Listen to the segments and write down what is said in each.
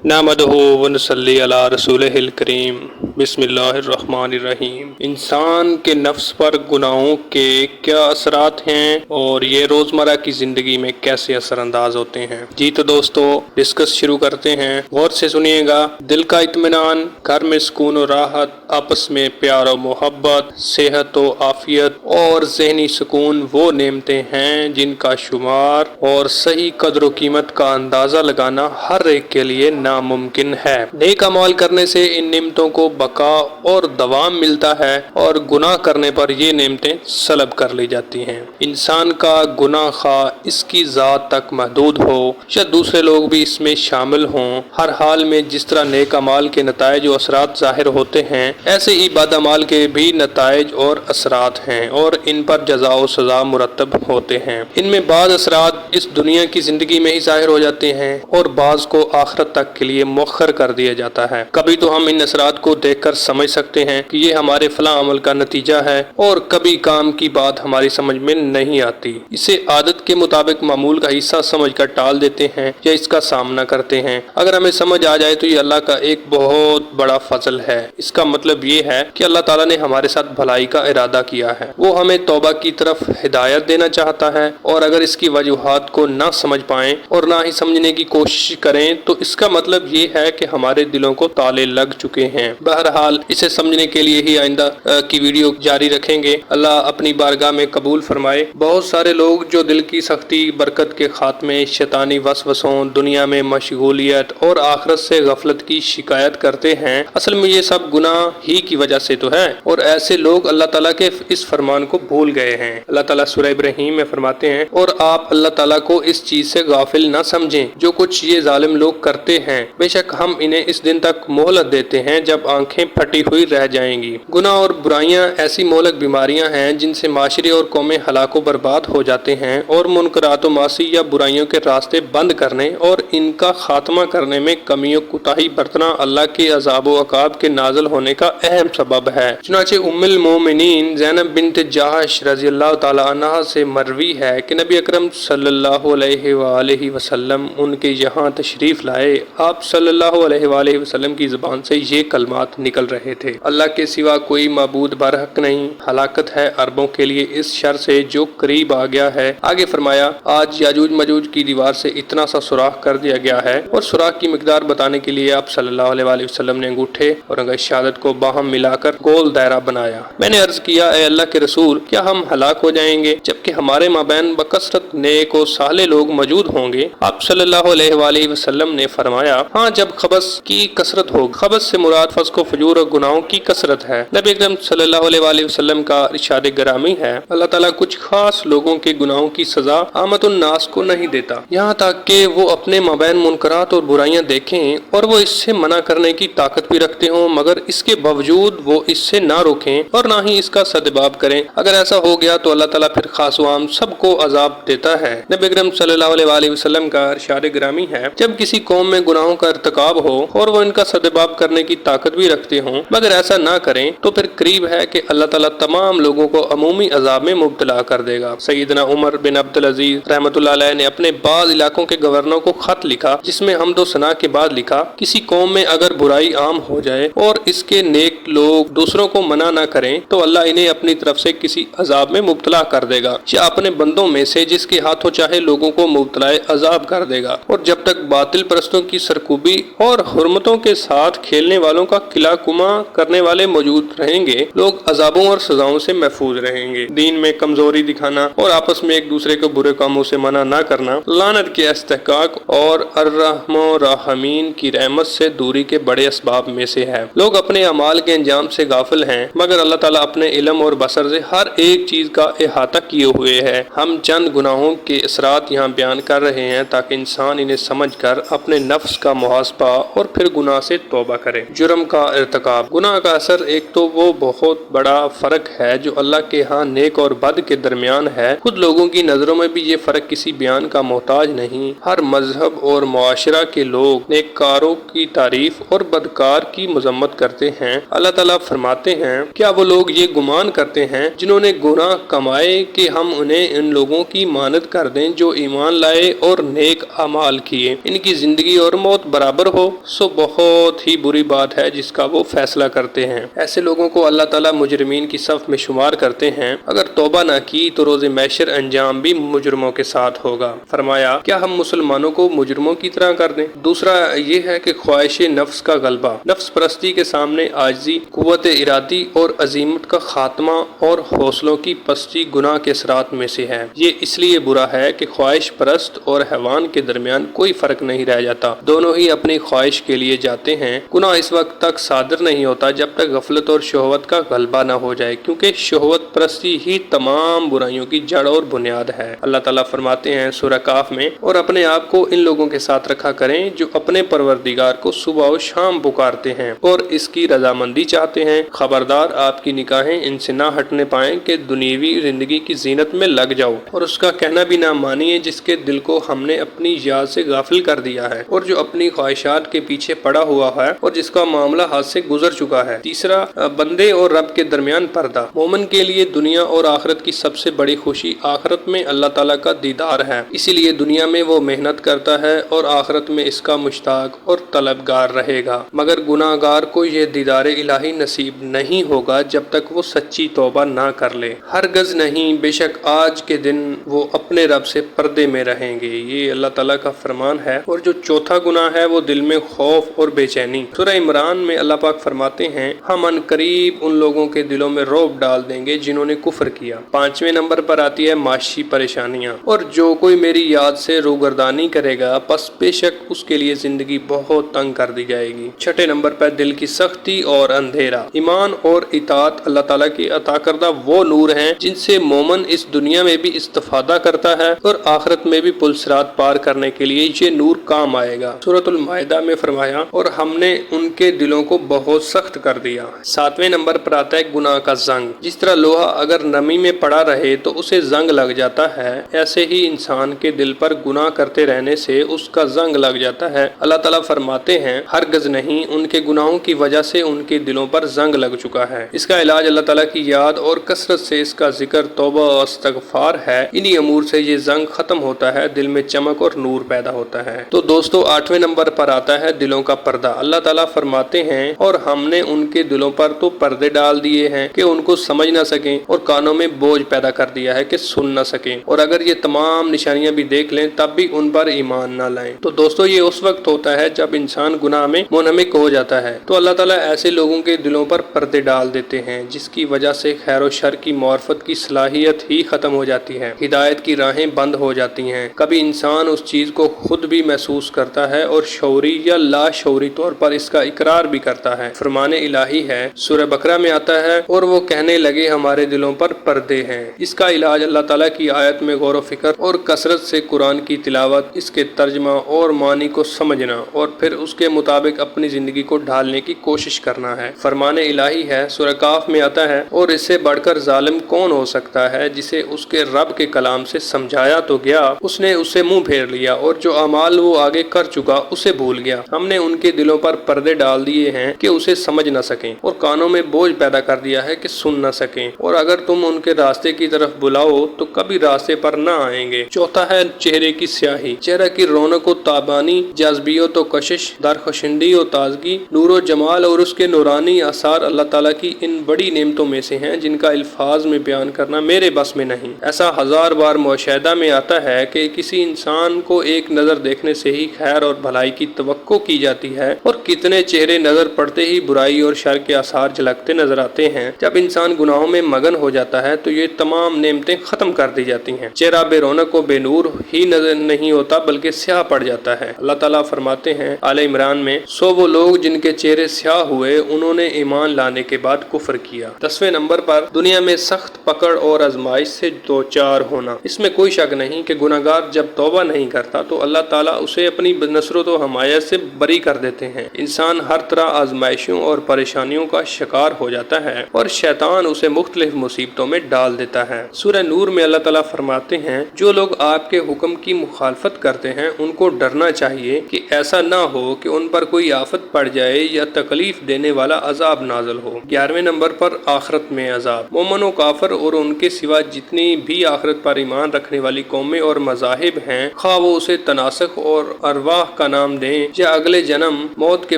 नहमदहु व नसल्ली अला रसूलिहिल करीम। बिस्मिल्लाहिर्रहमानिर्रहीम। इंसान के नफ्स पर गुनाहों के क्या असरात हैं और ये रोज़मर्रा की ज़िंदगी में कैसे असरअंदाज होते हैं। जी तो दोस्तों, डिस्कस शुरू करते हैं। गौर से सुनिएगा। दिल का इत्मीनान, घर में सुकून और राहत, आपस में प्यार और मोहब्बत, सेहत और आफियत और ज़हनी सुकून वो नेमतें हैं जिनका शुमार और सही कदर व कीमत का अंदाज़ा लगाना हर एक के लिए नामुमकिन है। नेक अमाल करने से इन नेमतों को बका और दवाम मिलता है और गुनाह करने पर ये नेमतें सलब कर ली जाती हैं। इंसान का गुनाह खा इसकी ज़ात तक महदूद हो या दूसरे लोग भी इसमें शामिल हों, हर हाल में जिस तरह नेक अमाल के नताइज और असरात ज़ाहिर होते हैं, ऐसे ही बद अमाल के भी नताइज और असरात हैं और इन पर जज़ा व सज़ा मुरतब होते हैं। इनमें बाद असरात इस दुनिया की ज़िंदगी में ही ज़ाहिर हो जाते हैं और बाज़ को आखिरत तक के लिए मुअख्खर कर दिया जाता है। कभी तो हम इन असरात को देखकर समझ सकते हैं कि ये हमारे फला अमल का नतीजा है और कभी काम की बात हमारी समझ में नहीं आती। इसे आदत के मुताबिक मामूल का हिस्सा समझकर टाल देते हैं या इसका सामना करते हैं। अगर हमें समझ आ जाए तो ये अल्लाह का एक बहुत बड़ा फजल है। इसका मतलब ये है कि अल्लाह ताला ने हमारे साथ भलाई का इरादा किया है। वो हमें तौबा की तरफ हिदायत देना चाहता है और अगर इसकी वजूहात को ना समझ पाएं और ना ही समझने की कोशिश करें तो इसका मतलब ये है कि हमारे दिलों को ताले लग चुके हैं। बहरहाल इसे समझने के लिए ही आइंदा की वीडियो जारी रखेंगे। अल्लाह अपनी बारगाह में कबूल फरमाए। बहुत सारे लोग जो दिल की सख्ती, बरकत के खात्मे, शैतानी वसवसों, दुनिया में मशगूलियत और आखिरत से गफलत की शिकायत करते हैं, असल में ये सब गुनाह ही की वजह से तो है और ऐसे लोग अल्लाह ताला के इस फरमान को भूल गए हैं। अल्लाह ताला सूरह इब्राहीम में फरमाते हैं, और आप अल्लाह ताला को इस चीज से गाफिल न समझें जो कुछ ये जालिम लोग करते हैं। बेशक हम इन्हें इस दिन तक मोहलत देते हैं जब आंखें फटी हुई रह जाएंगी। गुनाह और बुराइयां ऐसी मोहलक बीमारियां हैं जिनसे माशरे और कौमें हलाको बर्बाद हो जाते हैं और मुनकरात मासी या बुराइयों के रास्ते बंद करने और इनका खात्मा करने में कमियों कुताही बरतना अल्लाह के अज़ाब व अकाब के नाज़िल होने का अहम सबब है। चुनाचे उम्मुल मोमिनीन ज़ैनब बिन्त जहश रज़ियल्लाहु ताला अन्हा से मरवी है कि नबी अकरम सल्लल्लाहु अलैहि वसल्लम उनके यहाँ तशरीफ लाए। आप सल्लल्लाहु अलैहि वसल्लम की ज़बान से ये कलमात निकल रहे थे, अल्लाह के सिवा कोई माबूद बरहक नहीं, हलाकत है अरबों के लिए इस शर से जो करीब आ गया है। आगे फरमाया, आज याजूज मजूज की दीवार से इतना सा सुराख कर दिया गया है और सुराख की मिकदार बताने के लिए आप सल्लल्लाहु अलैहि वसल्लम ने अंगूठे और अंगूठे शहादत को बाहम मिलाकर गोल दायरा बनाया। मैंने अर्ज किया, ए अल्लाह के रसूल, क्या हम हलाक हो जाएंगे जबकि हमारे माबैन बकसरत नेक और साले लोग मौजूद होंगे? आप सल्लल्लाहु अलैहि वसल्लम ने फरमाया, हाँ, जब खबस की कसरत हो। खबस से मुराद फस्को फजूर और गुनाहों की कसरत है। नबी अकरम सल्लल्लाहु अलैहि वसल्लम का इरशाद गरामी है, अल्लाह ताला कुछ खास लोगों के गुनाहों की सजा आमतुन नास को नहीं देता, यहाँ तक कि वो अपने माबैन मुनकरात और बुराइयां देखें और वो इससे मना करने की ताकत भी रखते हों, मगर इसके बावजूद वो इससे ना रोकें और ना ही इसका सदबाब करें। अगर ऐसा हो गया तो अल्लाह ताला फिर खास व आम सबको अजाब देता है। नबी अकरम सल्लल्लाहु अलैहि वसल्लम का इरशाद ग्रामी है, जब किसी कौम में गुनाहों का इर्तिकाब हो और वो इनका सदबाब करने की ताकत भी रखते हों, मगर ऐसा ना करें तो फिर करीब है कि अल्लाह ताला तमाम लोगों को अमूमी अजाब में मुब्तला कर देगा। सैयदना उमर बिन अब्दुल अजीज रहमतुल्लाह अलैह ने अपने बाज़ इलाकों के गवर्नरों को खत लिखा, जिसमें हमदो सना के बाद लिखा, किसी कौम में अगर बुराई आम हो जाए और इसके नेक लोग दूसरों को मना ना करें तो अल्लाह इन्हें अपनी तरफ से किसी अजाब में मुब्तला कर देगा या अपने बंदों में से जिसके हाथों चाहे लोगों को मुब्तला अजाब कर देगा। और जब तक बातिल परस्तों की सरकूबी और हुर्मतों के साथ खेलने वालों का किला कुमा करने वाले मौजूद रहेंगे, लोग अजाबों और सजाओं से महफूज रहेंगे। दीन में कमजोरी दिखाना और आपस में एक दूसरे को बुरे कामों से मना ना करना लानत के इस्तेहकाक और अर्रहमो राहमीन की रहमत से दूरी के बड़े असबाब में से है। लोग अपने अमाल के अंजाम से गाफिल हैं, मगर अल्लाह ताला अपने इल्म और बसर से हर एक चीज का इहाता किए हुए है। हम चंद गुनाहों के असरात यहाँ बयान कर रहे हैं ताकि इंसान इन्हें समझकर अपने नफ्स का मुहासबा और फिर गुनाह से तौबा करे। जुर्म का इर्तिकाब, गुनाह का असर एक तो वो बहुत बड़ा फर्क है जो अल्लाह के यहाँ नेक और बद के दरमियान है। खुद लोगों की नजरों में भी ये फर्क किसी बयान का मोहताज नहीं। हर मजहब और मुआशरा के लोग नेककारों की तारीफ और बदकार की मजम्मत करते हैं हैं। अल्लाह ताला फरमाते हैं, क्या वो लोग ये गुमान करते हैं जिन्होंने गुनाह कमाए कि हम उन्हें इन लोगों की मानद कर दें जो ईमान लाए और नेक अमाल किए, इनकी जिंदगी और मौत बराबर हो। सो बहुत ही बुरी बात है जिसका वो फैसला करते हैं। ऐसे लोगों को अल्लाह ताला मुजरिमीन की सफ में शुमार करते हैं। अगर तौबा न की तो रोज़े महशर अंजाम भी मुजरिमों के साथ होगा। फरमाया, क्या हम मुसलमानों को मुजरिमों की तरह कर दें? दूसरा ये है कि ख्वाहिश नफ्स का गलबा, नफ्स परस्ती के सामने आजिज़ी, कुव्वत इरादी और अजीमत का खात्मा और हौसलों की पस्ती गुनाह के असरात में से है। ये इसलिए बुरा है कि ख्वाहिश परस्त और हैवान के दरमियान कोई फर्क नहीं रह जाता, दोनों ही अपनी ख्वाहिश के लिए जाते हैं। गुनाह इस वक्त तक सादिर नहीं होता जब तक गफलत और शहवत का गलबा न हो जाए, क्योंकि शहवत परस्ती ही तमाम बुराइयों की जड़ और बुनियाद है। अल्लाह ताला फरमाते हैं सूरह काफ में, और अपने आप को इन लोगों के साथ रखा करें जो अपने परवरदिगार को सुबह और शाम पुकारते हैं और इसकी रजामंदी चाहते हैं। खबरदार आपकी निगाहें इनसे ना हटने पाएं कि दुनियावी जिंदगी की जीनत में लग जाओ, और उसका कहना भी ना मानिए जिसके दिल को हमने अपनी याद से गाफिल कर दिया है और जो अपनी ख्वाहिशात के पीछे पड़ा हुआ है और जिसका मामला हाथ से गुजर चुका है। तीसरा, बंदे और रब के दरमियान पर्दा। मोमिन के लिए दुनिया और आखिरत की सबसे बड़ी खुशी आखिरत में अल्लाह ताला का दीदार है, इसीलिए दुनिया में वो मेहनत करता है और आखिरत में इसका मुश्ताक और तलबगार रहेगा। मगर गुनाहगार को ये दीदार इलाही नसीब नहीं होगा जब तक वो सच्ची तौबा ना कर ले। हरगज नहीं, बेशक आज के दिन वो अपने रब से पर्दे में रहेंगे। ये अल्लाह ताला का फरमान है। और जो चौथा गुनाह है वो दिल में खौफ और बेचैनी। सूरह इमरान में अल्लाह पाक फरमाते हैं, हम अनकरीब उन लोगों के दिलों में रौब डाल देंगे जिन्होंने कुफ्र किया। 5वें नंबर पर आती है माशी परेशानियां, और जो कोई मेरी याद से रूगर्दानी करेगा बस बेशक उसके लिए जिंदगी बहुत तंग कर दी जाएगी। 6ठे नंबर पर दिल की सख्ती और अंधेरा। ईमान और इताअत अल्लाह ताला की अता करदा वो नूर हैं जिनसे मोमन इस दुनिया में भी इस्तिफादा करता है और आखिरत में भी पुलसिरात पार करने के लिए ये नूर काम आएगा। सूरतुल माइदा में फरमाया, और हमने उनके दिलों को बहुत सख्त कर दिया। 7वें नंबर पर आता है गुनाह का जंग। जिस तरह लोहा अगर नमी में पड़ा रहे तो उसे जंग लग जाता है, ऐसे ही इंसान के दिल पर गुनाह करते रहने से उसका जंग लग जाता है। अल्लाह ताला फरमाते हैं, हरगज नहीं, उनके गुनाहों की वजह से उनके दिलों पर जंग लग चुका है। इसका इलाज अल्लाह ताला की याद और कसरत से इसका जिक्र, तौबा और इस्तिग़फ़ार है। इन्हीं अमूर से ये जंग खत्म होता है, दिल में चमक और नूर पैदा होता है। तो दोस्तों 8वें नंबर पर आता है दिलों का पर्दा। अल्लाह ताला फरमाते हैं, और हमने उनके दिलों पर तो पर्दे डाल दिए हैं कि उनको समझ ना सकें, और कानों में बोझ पैदा कर दिया है कि सुन ना सकें, और अगर ये तमाम निशानियां भी देख लें तब भी उन पर ईमान ना लाएं। तो दोस्तों ये उस वक्त होता है जब इंसान गुनाह में मुनहमिक हो जाता है, तो अल्लाह ताला ऐसे लोगों के दिलों पर पर्दे डाल देते हैं जिसकी वजह से खैर और शर की मार्फत की सलाहियत ही खत्म हो जाती है, हिदायत की राहें बंद हो जाती हैं। कभी इंसान उस चीज को खुद भी महसूस करता है और शौरी या लाशौरी तौर पर इसका इकरार भी करता है। फरमाने इलाही है, सूरह बकरा में आता है, और वो कहने लगे हमारे दिलों पर पर्दे हैं। इसका इलाज अल्लाह ताला की आयत में गौर व फिक्र और कसरत से कुरान की तिलावत, इसके तर्जमा और मानी को समझना और फिर उसके मुताबिक अपनी जिंदगी को ढालने की कोशिश करना है। फरमाने इलाही है, सूरह काफ में आता है, और इससे बढ़कर जालिम कौन हो सकता है जिसे उसके रब के कलाम से समझाया तो गया, उसने उससे मुंह फेर लिया, और जो अमाल वो आगे कर चुका उसे भूल गया। हमने उनके दिलों पर पर्दे डाल दिए हैं कि उसे समझ न सकें, और कानों में बोझ पैदा कर दिया है कि सुन न सकें, और अगर तुम उनके रास्ते की तरफ बुलाओ तो कभी रास्ते पर न आएंगे। चौथा है चेहरे की स्याही। चेहरा की रौनक व ताबानी, जज्बियत व कशिश, दरखशिंदी व ताजगी, नूर व जमाल और उसके नूरानी आसार अल्लाह ताला की इन बड़ी नेमतों में से हैं जिनका अल्फाज में बयान करना मेरे बस में नहीं। ऐसा 1000 बार मुशाहिदा में आता है कि किसी इंसान को एक नजर देखने से ही खैर और भलाई की तवक्को की जाती है, और कितने चेहरे नजर पड़ते ही बुराई और शर के आसार झलकते नजर आते हैं। जब इंसान गुनाहों में मगन हो जाता है तो ये तमाम नेमतें खत्म कर दी जाती हैं। चेहरा बेरौनक व बेनूर ही नजर नहीं होता बल्कि स्याह पड़ जाता है। अल्लाह ताला फरमाते हैं आले इमरान में, सो वो लोग जिनके चेहरे स्याह हुए उन्होंने ईमान लाने के बाद कुफ्र किया। 10वें नंबर पर दुनिया में सख्त पकड़ और आजमाइश से दो चार होना। इसमें कोई शक नहीं कि गुनाहगार जब तौबा नहीं करता तो अल्लाह ताला उसे अपनी नसरत व हमायत से बरी कर देते हैं। इंसान हर तरह आजमाइशों और परेशानियों का शिकार हो जाता है और शैतान उसे मुख्तलिफ मुसीबतों में डाल देता है। सूरह नूर में अल्लाह ताला फरमाते हैं, जो लोग आपके हुक्म की मुखालफत करते हैं उनको डरना चाहिए कि ऐसा ना हो कि उन पर कोई आफत पड़ जाए या तकलीफ देने دینے والا عذاب نازل ہو۔ 11ویں نمبر پر آخرت میں عذاب۔ مومن و کافر اور ان کے سوا جتنی بھی آخرت پر ایمان رکھنے والی قومیں اور مذاہب ہیں، خواہ وہ اسے تناسخ اور ارواح کا نام دیں یا اگلے جنم موت کے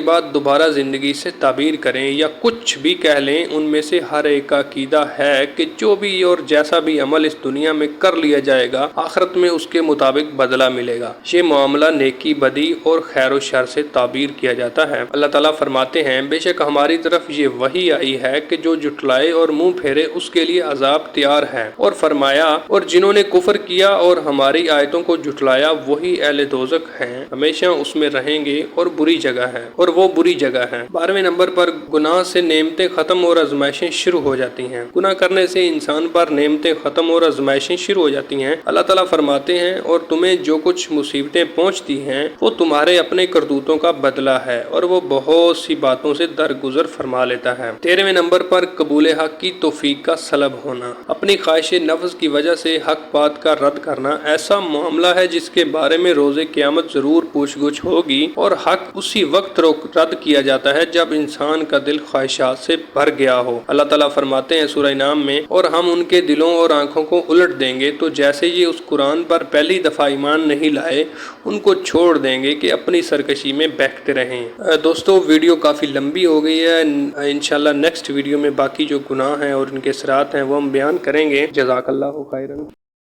بعد دوبارہ زندگی سے تعبیر کریں یا کچھ بھی کہہ لیں، ان میں سے ہر ایک کا عقیدہ ہے کہ جو بھی اور جیسا بھی عمل اس دنیا میں کر لیا جائے گا، آخرت میں اس کے مطابق بدلہ ملے گا۔ یہ معاملہ نیکی بدی اور خیر و شر سے تعبیر کیا جاتا ہے۔ اللہ تعالیٰ فرماتے ہیں، بے شک ہماری طرف یہ وحی آئی ہے کہ جو جھٹلائے اور منہ پھیرے اس کے لیے عذاب تیار ہے، اور فرمایا اور جنہوں نے کفر کیا اور ہماری آیتوں کو جھٹلایا وہی اہل دوزخ ہیں، ہمیشہ اس میں رہیں گے اور بری جگہ ہے، اور وہ بری جگہ ہے۔ 12ویں نمبر پر گناہ سے نعمتیں ختم اور آزمائشیں شروع ہو جاتی ہیں۔ گناہ کرنے سے انسان پر نعمتیں ختم اور آزمائشیں شروع ہو جاتی ہیں۔ اللہ تعالیٰ فرماتے ہیں، اور تمہیں جو کچھ مصیبتیں پہنچتی ہیں وہ تمہارے اپنے کرتوتوں کا بدلہ ہے، اور وہ بہت سی باتوں سے درگزر فرما لیتا ہے۔ 13ویں نمبر پر قبول حق کی توفیق کا سلب ہونا۔ اپنی خواہش نفس کی وجہ سے حق بات کا رد کرنا ایسا معاملہ ہے جس کے بارے میں روز قیامت ضرور پوچھ گچھ ہوگی، اور حق اسی وقت رد کیا جاتا ہے جب انسان کا دل خواہشات سے بھر گیا ہو۔ اللہ تعالیٰ فرماتے ہیں سورہ انعام میں، اور ہم ان کے دلوں اور آنکھوں کو الٹ دیں گے تو جیسے یہ اس قرآن پر پہلی دفعہ ایمان نہیں لائے ان کو چھوڑ دیں گے کہ اپنی سرکشی میں بہکتے رہیں۔ دوستو ویڈیو کافی لمبی ہو گئی ہے، انشاءاللہ نیکسٹ ویڈیو میں باقی جو گناہ ہیں اور ان کے اثرات ہیں وہ ہم بیان کریں گے۔ جزاک اللہ خیرا۔